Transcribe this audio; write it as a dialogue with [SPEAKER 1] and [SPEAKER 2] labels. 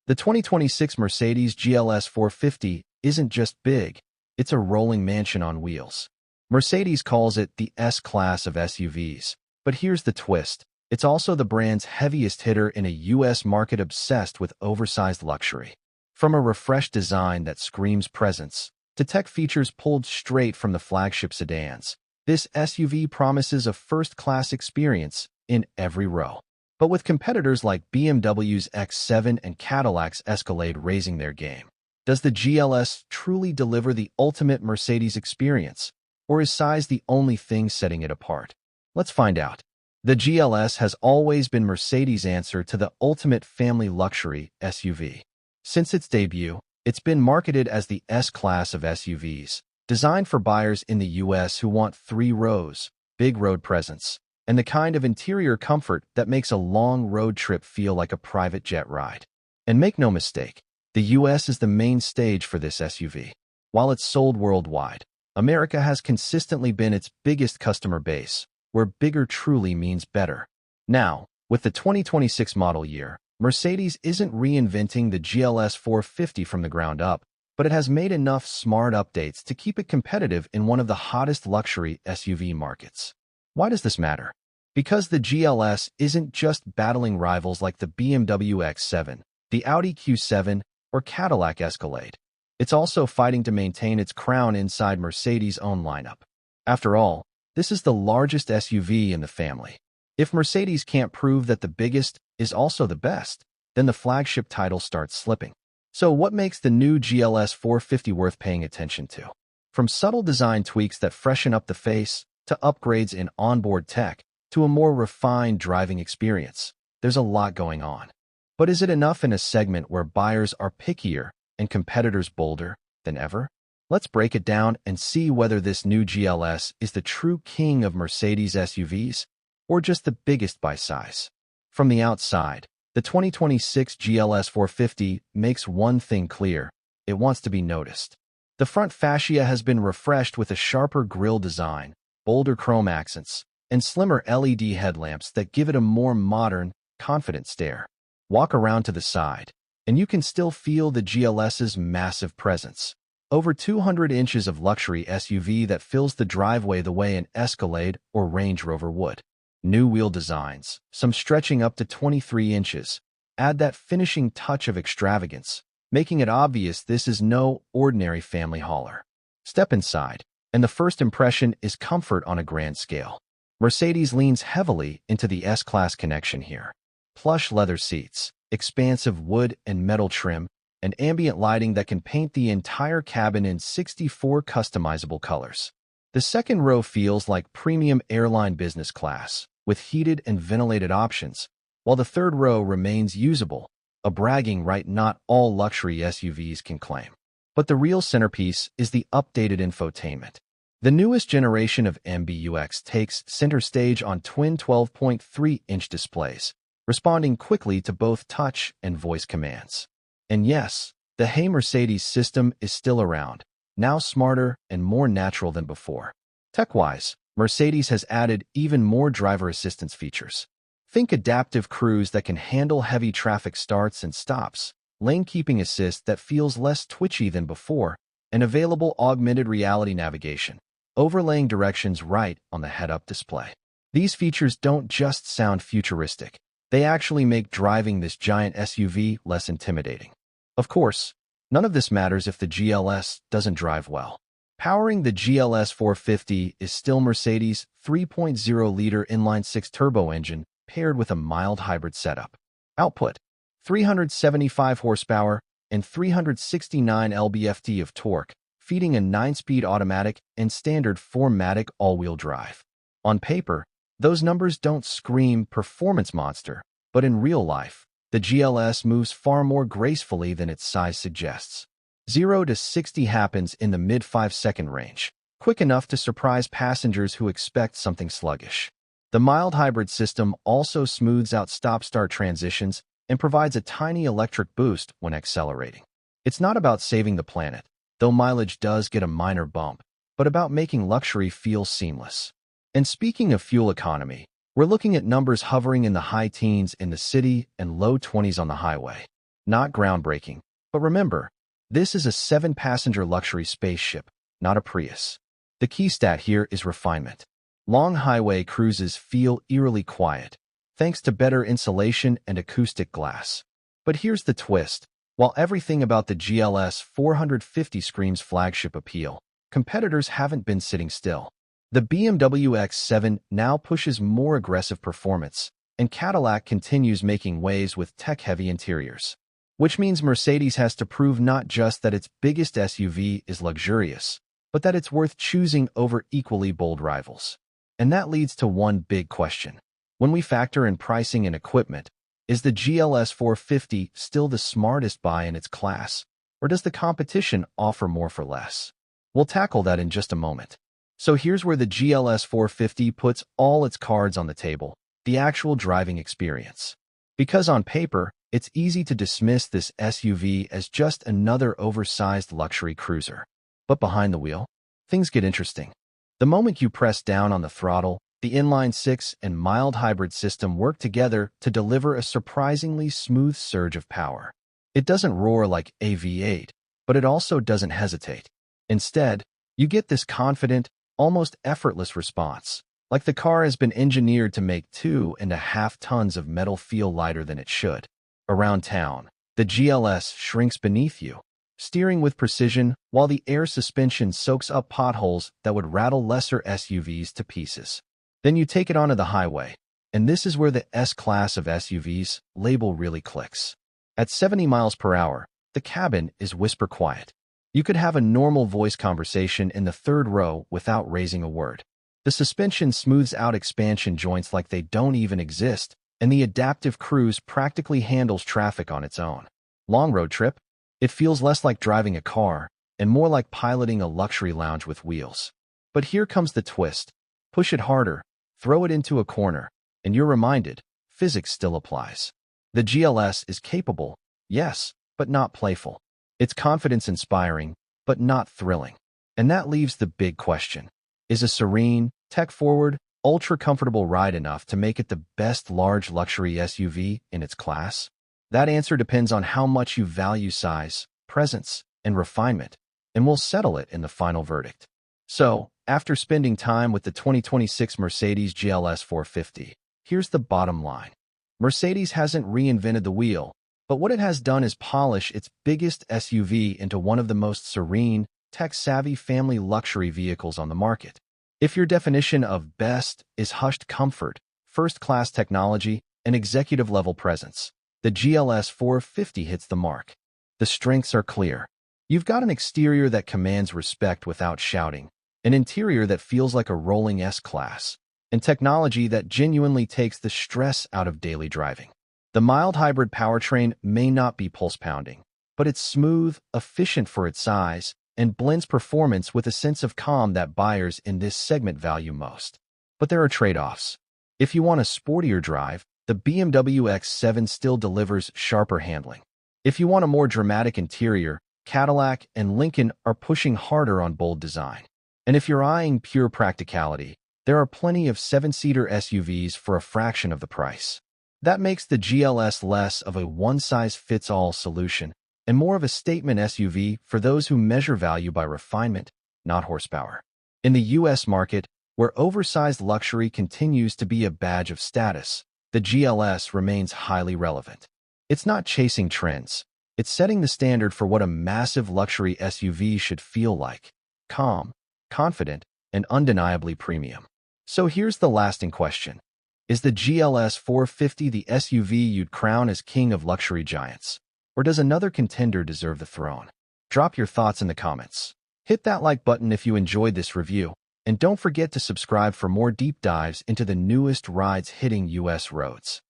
[SPEAKER 1] The 2026 Mercedes GLS 450 isn't just big, it's a rolling mansion on wheels. Mercedes calls it the S-Class of SUVs. But here's the twist. It's also the brand's heaviest hitter in a US market obsessed with oversized luxury. From a refreshed design that screams presence, to tech features pulled straight from the flagship sedans, this SUV promises a first-class experience in every row. But with competitors like BMW's X7 and Cadillac's Escalade raising their game, does the GLS truly deliver the ultimate Mercedes experience, or is size the only thing setting it apart? Let's find out. The GLS has always been Mercedes' answer to the ultimate family luxury SUV. Since its debut, it's been marketed as the S-Class of SUVs, designed for buyers in the US who want 3 rows, big road presence, and the kind of interior comfort that makes a long road trip feel like a private jet ride. And make no mistake, the US is the main stage for this SUV. While it's sold worldwide, America has consistently been its biggest customer base, where bigger truly means better. Now, with the 2026 model year, Mercedes isn't reinventing the GLS 450 from the ground up, but it has made enough smart updates to keep it competitive in one of the hottest luxury SUV markets. Why does this matter? Because the GLS isn't just battling rivals like the BMW X7, the Audi Q7, or Cadillac Escalade. It's also fighting to maintain its crown inside Mercedes' own lineup. After all, this is the largest SUV in the family. If Mercedes can't prove that the biggest is also the best, then the flagship title starts slipping. So what makes the new GLS 450 worth paying attention to? From subtle design tweaks that freshen up the face, to upgrades in onboard tech, to a more refined driving experience, there's a lot going on. But is it enough in a segment where buyers are pickier and competitors bolder than ever? Let's break it down and see whether this new GLS is the true king of Mercedes SUVs, or just the biggest by size. From the outside, the 2026 GLS 450 makes one thing clear: it wants to be noticed. The front fascia has been refreshed with a sharper grille design, bolder chrome accents, and slimmer LED headlamps that give it a more modern, confident stare. Walk around to the side, and you can still feel the GLS's massive presence. Over 200 inches of luxury SUV that fills the driveway the way an Escalade or Range Rover would. New wheel designs, some stretching up to 23 inches, add that finishing touch of extravagance, making it obvious this is no ordinary family hauler. Step inside, and the first impression is comfort on a grand scale. Mercedes leans heavily into the S-Class connection here. Plush leather seats, expansive wood and metal trim, and ambient lighting that can paint the entire cabin in 64 customizable colors. The second row feels like premium airline business class, with heated and ventilated options, while the third row remains usable, a bragging right not all luxury SUVs can claim. But the real centerpiece is the updated infotainment. The newest generation of MBUX takes center stage on twin 12.3-inch displays, responding quickly to both touch and voice commands. And yes, the Hey Mercedes system is still around, now smarter and more natural than before. Tech-wise, Mercedes has added even more driver assistance features. Think adaptive cruise that can handle heavy traffic starts and stops, lane keeping assist that feels less twitchy than before, and available augmented reality navigation, overlaying directions right on the head-up display. These features don't just sound futuristic. They actually make driving this giant SUV less intimidating. Of course, none of this matters if the GLS doesn't drive well. Powering the GLS 450 is still Mercedes' 3.0-liter inline-six turbo engine paired with a mild hybrid setup. Output: 375 horsepower and 369 lb-ft of torque, feeding a 9-speed automatic and standard 4MATIC all-wheel drive. On paper, those numbers don't scream performance monster, but in real life, the GLS moves far more gracefully than its size suggests. 0 to 60 happens in the mid-5-second range, quick enough to surprise passengers who expect something sluggish. The mild hybrid system also smooths out stop-start transitions and provides a tiny electric boost when accelerating. It's not about saving the planet, though mileage does get a minor bump, but about making luxury feel seamless. And speaking of fuel economy, we're looking at numbers hovering in the high teens in the city and low 20s on the highway. not groundbreaking. But remember, this is a 7-passenger luxury spaceship, not a Prius. The key stat here is refinement. Long highway cruises feel eerily quiet, thanks to better insulation and acoustic glass. But here's the twist. While everything about the GLS 450 screams flagship appeal, competitors haven't been sitting still. The BMW X7 now pushes more aggressive performance, and Cadillac continues making waves with tech-heavy interiors. Which means Mercedes has to prove not just that its biggest SUV is luxurious, but that it's worth choosing over equally bold rivals. And that leads to one big question. When we factor in pricing and equipment, is the GLS 450 still the smartest buy in its class, or does the competition offer more for less? We'll tackle that in just a moment. So here's where the GLS 450 puts all its cards on the table, the actual driving experience. Because on paper, it's easy to dismiss this SUV as just another oversized luxury cruiser. But behind the wheel, things get interesting. The moment you press down on the throttle, the inline-6 and mild hybrid system work together to deliver a surprisingly smooth surge of power. It doesn't roar like a V8, but it also doesn't hesitate. Instead, you get this confident, almost effortless response, like the car has been engineered to make 2.5 tons of metal feel lighter than it should. Around town, the GLS shrinks beneath you, steering with precision while the air suspension soaks up potholes that would rattle lesser SUVs to pieces. Then you take it onto the highway, and this is where the S-Class of SUVs label really clicks. At 70 miles per hour, the cabin is whisper quiet. You could have a normal voice conversation in the third row without raising a word. The suspension smooths out expansion joints like they don't even exist, and the adaptive cruise practically handles traffic on its own. Long road trip? It feels less like driving a car and more like piloting a luxury lounge with wheels. But here comes the twist. Push it harder, throw it into a corner, and you're reminded, physics still applies. The GLS is capable, yes, but not playful. It's confidence-inspiring, but not thrilling. And that leaves the big question. Is a serene, tech-forward, ultra-comfortable ride enough to make it the best large luxury SUV in its class? That answer depends on how much you value size, presence, and refinement, and we'll settle it in the final verdict. So, after spending time with the 2026 Mercedes GLS 450, here's the bottom line. Mercedes hasn't reinvented the wheel, but what it has done is polish its biggest SUV into one of the most serene, tech-savvy family luxury vehicles on the market. If your definition of best is hushed comfort, first-class technology, and executive-level presence, the GLS 450 hits the mark. The strengths are clear. You've got an exterior that commands respect without shouting, an interior that feels like a rolling S-Class, and technology that genuinely takes the stress out of daily driving. The mild hybrid powertrain may not be pulse-pounding, but it's smooth, efficient for its size, and blends performance with a sense of calm that buyers in this segment value most. But there are trade-offs. If you want a sportier drive, the BMW X7 still delivers sharper handling. If you want a more dramatic interior, Cadillac and Lincoln are pushing harder on bold design. And if you're eyeing pure practicality, there are plenty of 7-seater SUVs for a fraction of the price. That makes the GLS less of a one-size-fits-all solution and more of a statement SUV for those who measure value by refinement, not horsepower. In the US market, where oversized luxury continues to be a badge of status, the GLS remains highly relevant. It's not chasing trends. It's setting the standard for what a massive luxury SUV should feel like: calm, confident, and undeniably premium. So here's the lasting question. Is the GLS 450 the SUV you'd crown as king of luxury giants? Or does another contender deserve the throne? Drop your thoughts in the comments. Hit that like button if you enjoyed this review, and don't forget to subscribe for more deep dives into the newest rides hitting US roads.